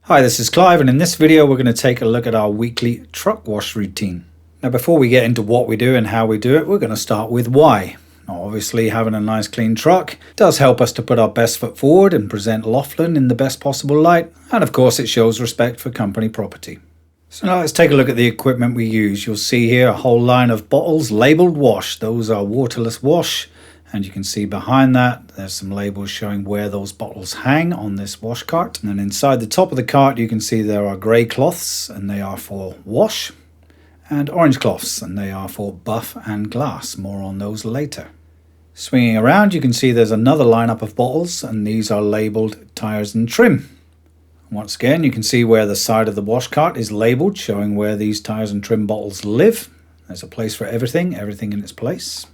Hi, this is Clive, and in this video we're going to take a look at our weekly truck wash routine. Now before we get into what we do and how we do it, we're going to start with why. Now obviously having a nice clean truck does help us to put our best foot forward and present Laughlin in the best possible light, and of course it shows respect for company property. So now let's take a look at the equipment we use. You'll see here a whole line of bottles labelled wash. Those are waterless wash. And you can see behind that, there's some labels showing where those bottles hang on this wash cart. And then inside the top of the cart, you can see there are grey cloths, and they are for wash, and orange cloths, and they are for buff and glass. More on those later. Swinging around, you can see there's another lineup of bottles, and these are labelled tyres and trim. Once again, you can see where the side of the wash cart is labelled, showing where these tyres and trim bottles live. There's a place for everything in its place.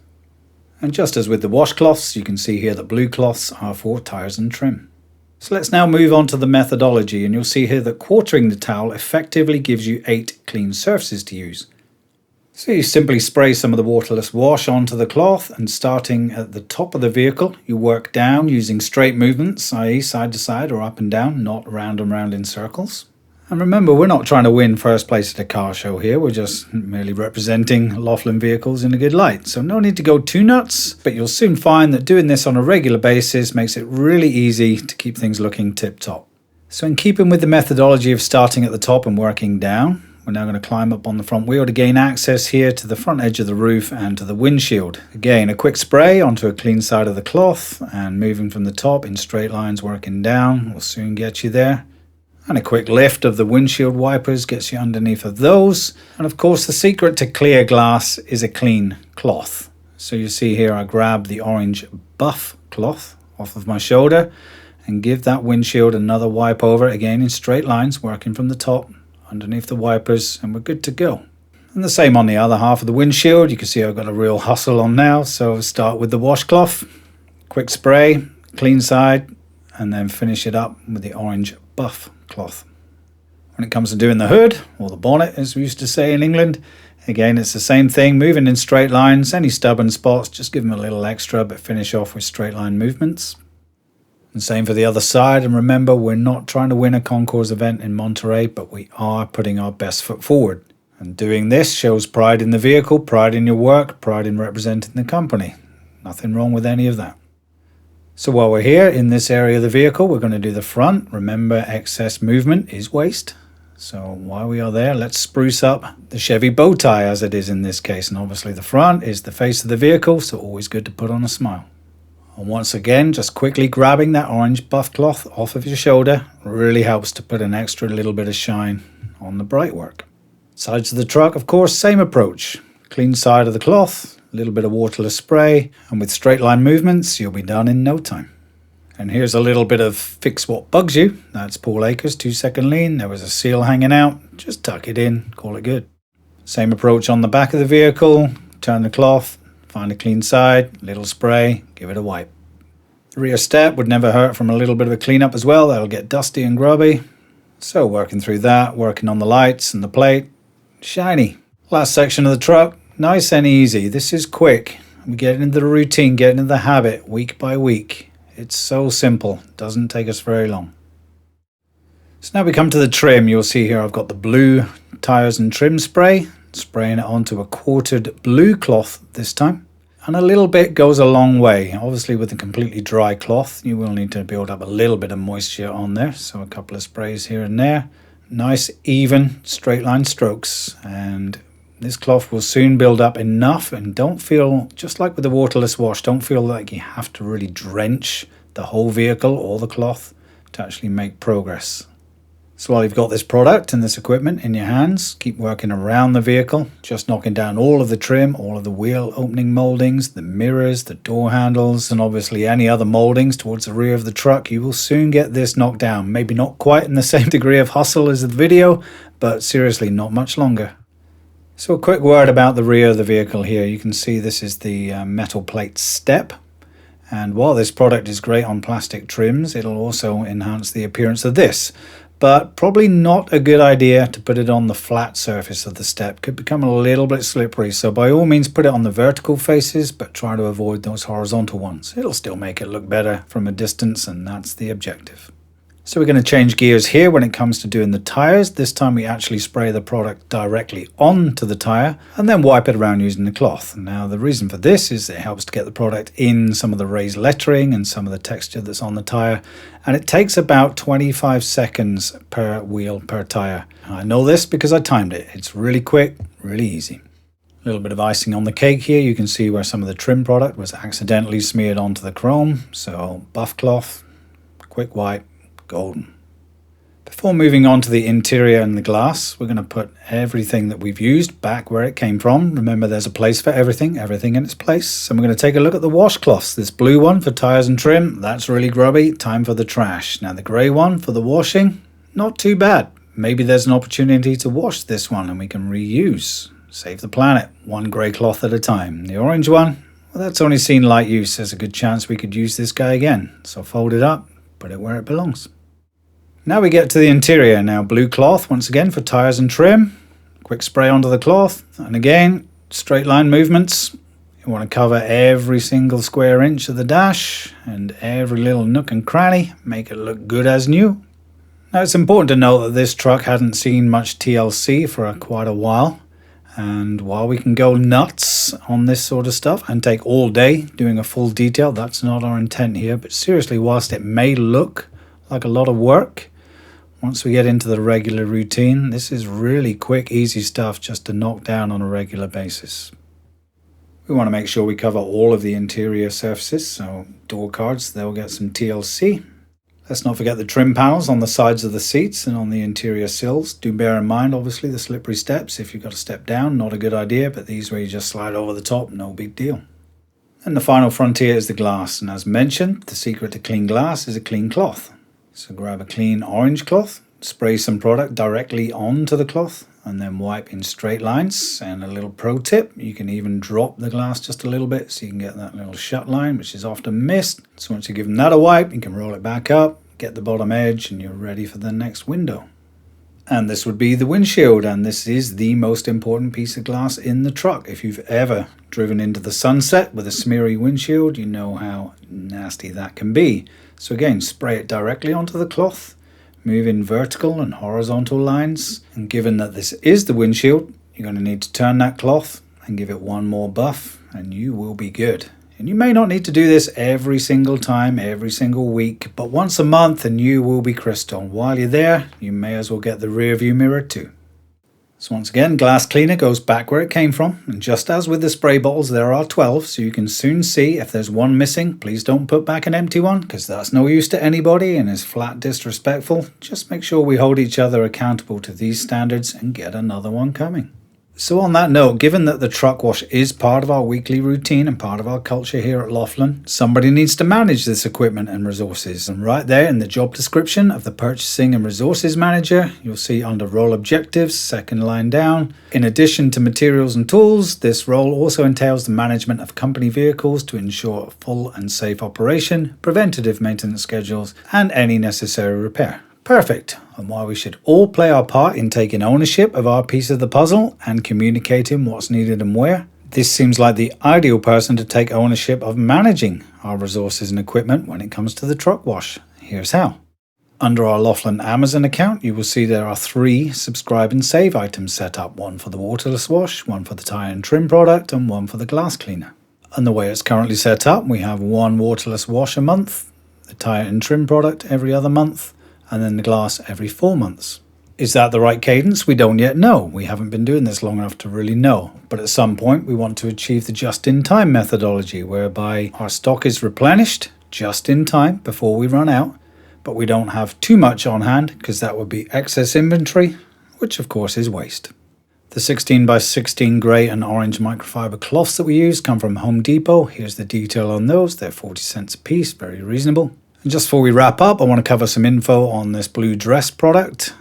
And just as with the washcloths, you can see here that blue cloths are for tyres and trim. So let's now move on to the methodology, and you'll see here that quartering the towel effectively gives you 8 clean surfaces to use. So you simply spray some of the waterless wash onto the cloth, and starting at the top of the vehicle, you work down using straight movements, i.e. side to side or up and down, not round and round in circles. And remember, we're not trying to win first place at a car show here, we're just merely representing Laughlin vehicles in a good light. So no need to go too nuts, but you'll soon find that doing this on a regular basis makes it really easy to keep things looking tip-top. So in keeping with the methodology of starting at the top and working down, we're now going to climb up on the front wheel to gain access here to the front edge of the roof and to the windshield. Again, a quick spray onto a clean side of the cloth, and moving from the top in straight lines working down will soon get you there. And a quick lift of the windshield wipers gets you underneath of those. And of course the secret to clear glass is a clean cloth. So you see here I grab the orange buff cloth off of my shoulder and give that windshield another wipe over, again in straight lines, working from the top underneath the wipers, and we're good to go. And the same on the other half of the windshield. You can see I've got a real hustle on now, so start with the washcloth, quick spray, clean side, and then finish it up with the orange buff cloth. When it comes to doing the hood, or the bonnet as we used to say in England, again it's the same thing, moving in straight lines. Any stubborn spots, just give them a little extra, but finish off with straight line movements. And same for the other side, and remember, we're not trying to win a concours event in Monterey, but we are putting our best foot forward. And doing this shows pride in the vehicle, pride in your work, pride in representing the company. Nothing wrong with any of that. So while we're here in this area of the vehicle, we're going to do the front. Remember, excess movement is waste. So while we are there, let's spruce up the Chevy bow tie as it is in this case. And obviously the front is the face of the vehicle, so always good to put on a smile. And once again, just quickly grabbing that orange buff cloth off of your shoulder really helps to put an extra little bit of shine on the bright work. Sides of the truck, of course, same approach. Clean side of the cloth, a little bit of waterless spray, and with straight line movements, you'll be done in no time. And here's a little bit of fix what bugs you. That's Paul Akers 2-second lean. There was a seal hanging out. Just tuck it in, call it good. Same approach on the back of the vehicle. Turn the cloth, find a clean side, little spray, give it a wipe. The rear step would never hurt from a little bit of a cleanup as well. That'll get dusty and grubby. So working through that, working on the lights and the plate. Shiny. Last section of the truck. Nice and easy. This is quick. We get into the routine, get into the habit week by week. It's so simple. Doesn't take us very long. So now we come to the trim. You'll see here I've got the blue tyres and trim spray. Spraying it onto a quartered blue cloth this time. And a little bit goes a long way. Obviously with a completely dry cloth, you will need to build up a little bit of moisture on there. So a couple of sprays here and there. Nice, even, straight line strokes. And this cloth will soon build up enough, and don't feel, just like with the waterless wash, don't feel like you have to really drench the whole vehicle or the cloth to actually make progress. So while you've got this product and this equipment in your hands, keep working around the vehicle, just knocking down all of the trim, all of the wheel opening moldings, the mirrors, the door handles, and obviously any other moldings towards the rear of the truck. You will soon get this knocked down. Maybe not quite in the same degree of hustle as the video, but seriously not much longer. So a quick word about the rear of the vehicle here. You can see this is the metal plate step. And while this product is great on plastic trims, it'll also enhance the appearance of this. But probably not a good idea to put it on the flat surface of the step. Could become a little bit slippery. So by all means put it on the vertical faces, but try to avoid those horizontal ones. It'll still make it look better from a distance, and that's the objective. So we're going to change gears here when it comes to doing the tyres. This time we actually spray the product directly onto the tyre and then wipe it around using the cloth. Now the reason for this is it helps to get the product in some of the raised lettering and some of the texture that's on the tyre, and it takes about 25 seconds per wheel per tyre. I know this because I timed it. It's really quick, really easy. A little bit of icing on the cake here. You can see where some of the trim product was accidentally smeared onto the chrome. So buff cloth, quick wipe, golden. Before moving on to the interior and the glass, we're going to put everything that we've used back where it came from. Remember, there's a place for everything in its place. And we're going to take a look at the washcloths. This blue one for tyres and trim, that's really grubby. Time for the trash. Now the grey one for the washing, not too bad. Maybe there's an opportunity to wash this one and we can reuse. Save the planet, one grey cloth at a time. The orange one, well, that's only seen light use. There's a good chance we could use this guy again. So fold it up, put it where it belongs. Now we get to the interior. Now blue cloth, once again for tyres and trim. Quick spray onto the cloth. And again, straight line movements. You want to cover every single square inch of the dash and every little nook and cranny. Make it look good as new. Now it's important to note that this truck hadn't seen much TLC for quite a while. And while we can go nuts on this sort of stuff and take all day doing a full detail, that's not our intent here. But seriously, whilst it may look like a lot of work, once we get into the regular routine, this is really quick, easy stuff just to knock down on a regular basis. We want to make sure we cover all of the interior surfaces, so door cards, they'll get some TLC. Let's not forget the trim panels on the sides of the seats and on the interior sills. Do bear in mind, obviously, the slippery steps. If you've got to step down, not a good idea, but these where you just slide over the top, no big deal. And the final frontier is the glass, and as mentioned, the secret to clean glass is a clean cloth. So grab a clean orange cloth, spray some product directly onto the cloth, and then wipe in straight lines. And a little pro tip, you can even drop the glass just a little bit so you can get that little shut line, which is often missed. So once you give that a wipe, you can roll it back up, get the bottom edge, and you're ready for the next window. And this would be the windshield, and this is the most important piece of glass in the truck. If you've ever driven into the sunset with a smeary windshield, you know how nasty that can be. So again, spray it directly onto the cloth, move in vertical and horizontal lines, and given that this is the windshield, you're going to need to turn that cloth and give it one more buff, and you will be good. And you may not need to do this every single time, every single week, but once a month and you will be crystal. While you're there, you may as well get the rear view mirror too. So once again, glass cleaner goes back where it came from, and just as with the spray bottles, there are 12, so you can soon see if there's one missing. Please don't put back an empty one, because that's no use to anybody and is flat disrespectful. Just make sure we hold each other accountable to these standards and get another one coming. So on that note, given that the truck wash is part of our weekly routine and part of our culture here at Laughlin, somebody needs to manage this equipment and resources. And right there in the job description of the Purchasing and Resources Manager, you'll see under Role Objectives, second line down, in addition to materials and tools, this role also entails the management of company vehicles to ensure full and safe operation, preventative maintenance schedules, and any necessary repair. Perfect, and why we should all play our part in taking ownership of our piece of the puzzle and communicating what's needed and where. This seems like the ideal person to take ownership of managing our resources and equipment when it comes to the truck wash. Here's how. Under our Laughlin Amazon account, you will see there are 3 subscribe and save items set up, one for the waterless wash, one for the tyre and trim product, and one for the glass cleaner. And the way it's currently set up, we have one waterless wash a month, the tyre and trim product every other month, and then the glass every 4 months. Is that the right cadence? We don't yet know. We haven't been doing this long enough to really know. But at some point, we want to achieve the just-in-time methodology, whereby our stock is replenished just in time before we run out, but we don't have too much on hand because that would be excess inventory, which of course is waste. The 16x16 grey and orange microfiber cloths that we use come from Home Depot. Here's the detail on those. They're 40 cents a piece, very reasonable. And just before we wrap up, I want to cover some info on this blue dress product.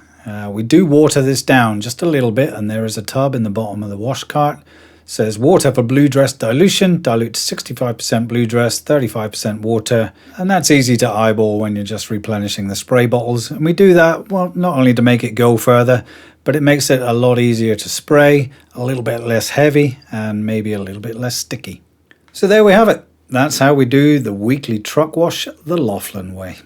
We do water this down just a little bit, and there is a tub in the bottom of the wash cart. It says water for blue dress dilution, dilute to 65% blue dress, 35% water, and that's easy to eyeball when you're just replenishing the spray bottles. And we do that, well, not only to make it go further, but it makes it a lot easier to spray, a little bit less heavy, and maybe a little bit less sticky. So there we have it. That's how we do the weekly truck wash the Laughlin way.